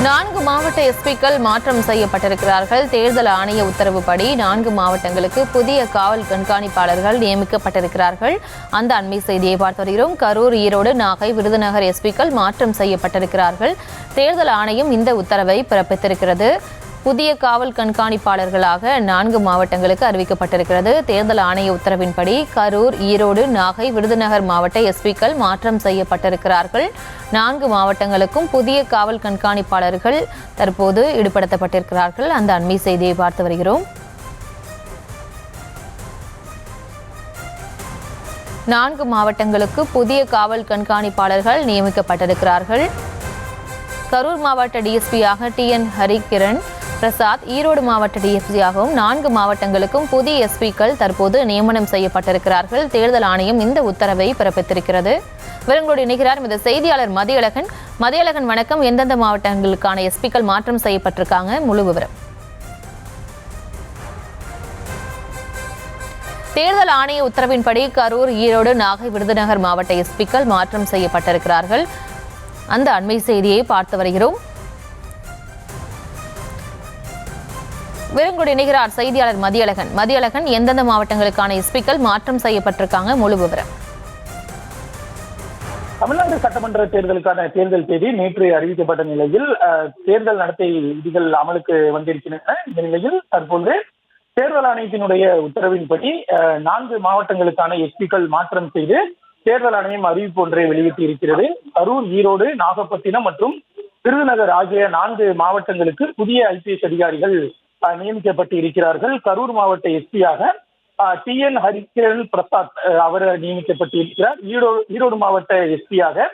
4 மாவட்ட எஸ்பிக்கள் மாற்றம் செய்யப்பட்டிருக்கிறார்கள். தேர்தல் ஆணைய உத்தரவுப்படி 4 மாவட்டங்களுக்கு புதிய காவல் கண்காணிப்பாளர்கள் நியமிக்கப்பட்டிருக்கிறார்கள். அந்த அண்மை செய்தியை பார்த்து வருகிறோம். கரூர், ஈரோடு, நாகை, விருதுநகர் எஸ்பிக்கள் மாற்றம் செய்யப்பட்டிருக்கிறார்கள். தேர்தல் ஆணையம் இந்த உத்தரவை பிறப்பித்திருக்கிறது. புதிய காவல் கண்காணிப்பாளர்களாக 4 மாவட்டங்களுக்கு அறிவிக்கப்பட்டிருக்கிறது. தேர்தல் ஆணைய உத்தரவின்படி கரூர், ஈரோடு, நாகை, விருதுநகர் மாவட்ட எஸ்பிக்கள் மாற்றம் செய்யப்பட்டிருக்கிறார்கள். 4 மாவட்டங்களுக்கும் புதிய காவல் கண்காணிப்பாளர்கள் தற்போது ஈடுபடுத்தப்பட்டிருக்கிறார்கள். அந்த அண்மை செய்தியை பார்த்து வருகிறோம். 4 மாவட்டங்களுக்கு புதிய காவல் கண்காணிப்பாளர்கள் நியமிக்கப்பட்டிருக்கிறார்கள். கரூர் மாவட்ட டிஎஸ்பியாக TN ஹரிகிரண் பிரசாத், ஈரோடு மாவட்ட டிஎஸ்பியாகவும் 4 மாவட்டங்களுக்கும் புதிய எஸ்பிக்கள் தற்போது நியமனம் செய்யப்பட்டிருக்கிறார்கள். தேர்தல் ஆணையம் இந்த உத்தரவை பிறப்பித்திருக்கிறது. விவரங்களோடு இணைகிறார் இந்த செய்தியாளர் மதியழகன். மதியழகன், வணக்கம். எந்தெந்த மாவட்டங்களுக்கான எஸ்பிக்கள் மாற்றம் செய்யப்பட்டிருக்காங்க, முழு விவரம்? தேர்தல் ஆணைய உத்தரவின்படி கரூர், ஈரோடு, நாகை, விருதுநகர் மாவட்ட எஸ்பிக்கள் மாற்றம் செய்யப்பட்டிருக்கிறார்கள். அந்த அண்மை செய்தியை பார்த்து வருகிறோம். விவரங்களோடு இணைகிறார் செய்தியாளர் மதியழகன். மதியழகன், எந்தெந்த மாவட்டங்களுக்கான எஸ்பிக்கள் மாற்றம் செய்யப்பட்டிருக்காங்க, முழு விவரம்? தமிழ்நாடு சட்டமன்ற தேர்தலுக்கான தேர்தல் தேதி நேற்று அறிவிக்கப்பட்ட நிலையில் தேர்தல் நடத்தை விதிகள் அமலுக்கு வந்திருக்கின்றன. இந்த நிலையில் தற்போது தேர்தல் ஆணையத்தினுடைய உத்தரவின்படி 4 மாவட்டங்களுக்கான எஸ்பிக்கள் மாற்றம் செய்து தேர்தல் ஆணையம் அறிவிப்பு ஒன்றை வெளியிட்டு இருக்கிறது. கரூர், ஈரோடு, நாகப்பட்டினம் மற்றும் விருதுநகர் ஆகிய 4 மாவட்டங்களுக்கு புதிய IPS அதிகாரிகள் நியமிக்கப்பட்டு இருக்கிறார்கள். கரூர் மாவட்ட எஸ்பியாக TN ஹரிகிரண் பிரசாத் அவர் நியமிக்கப்பட்டிருக்கிறார். ஈரோடு மாவட்ட எஸ்பியாக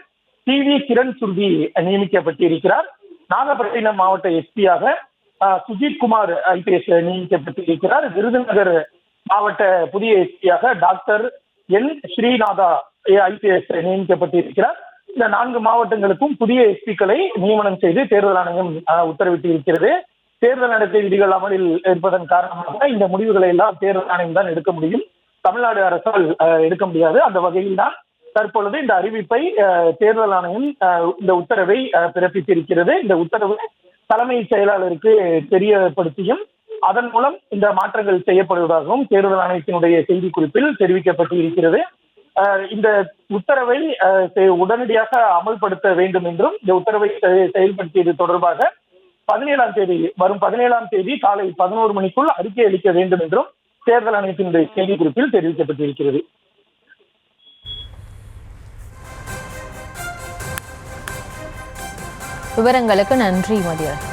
TV கிரண் சுர்வி நியமிக்கப்பட்டிருக்கிறார். நாகப்பட்டினம் மாவட்ட எஸ்பியாக சுஜித் குமார் IPS நியமிக்கப்பட்டிருக்கிறார். விருதுநகர் மாவட்ட புதிய எஸ்பியாக டாக்டர் N ஸ்ரீநாதா IPS நியமிக்கப்பட்டிருக்கிறார். இந்த 4 மாவட்டங்களுக்கும் புதிய எஸ்பிக்களை நியமனம் செய்து தேர்தல் ஆணையம் உத்தரவிட்டு இருக்கிறது. தேர்தல் நடத்தை விதிகள் அமலில் இருப்பதன் காரணமாக இந்த முடிவுகளை எல்லாம் தேர்தல் ஆணையம் தான் எடுக்க முடியும். தமிழ்நாடு அரசால் எடுக்க முடியாது. அந்த வகையில் தான் தற்பொழுது இந்த அறிவிப்பை தேர்தல் ஆணையம் இந்த உத்தரவை பிறப்பித்திருக்கிறது. இந்த உத்தரவு தலைமை செயலாளருக்கு தெரியப்படுத்தியும் அதன் மூலம் இந்த மாற்றங்கள் செய்யப்படுவதாகவும் தேர்தல் ஆணையத்தினுடைய செய்திக்குறிப்பில் தெரிவிக்கப்பட்டு இருக்கிறது. இந்த உத்தரவை உடனடியாக அமல்படுத்த வேண்டும் என்றும் இந்த உத்தரவை செயல்படுத்தியது தொடர்பாக வரும் 17ஆம் தேதி காலை 11 மணிக்குள் அறிக்கை அளிக்க வேண்டும் என்றும் தேர்தல் ஆணையத்தினுடைய செய்திக்குறிப்பில் தெரிவிக்கப்பட்டிருக்கிறது. விவரங்களுக்கு நன்றி மதியம்.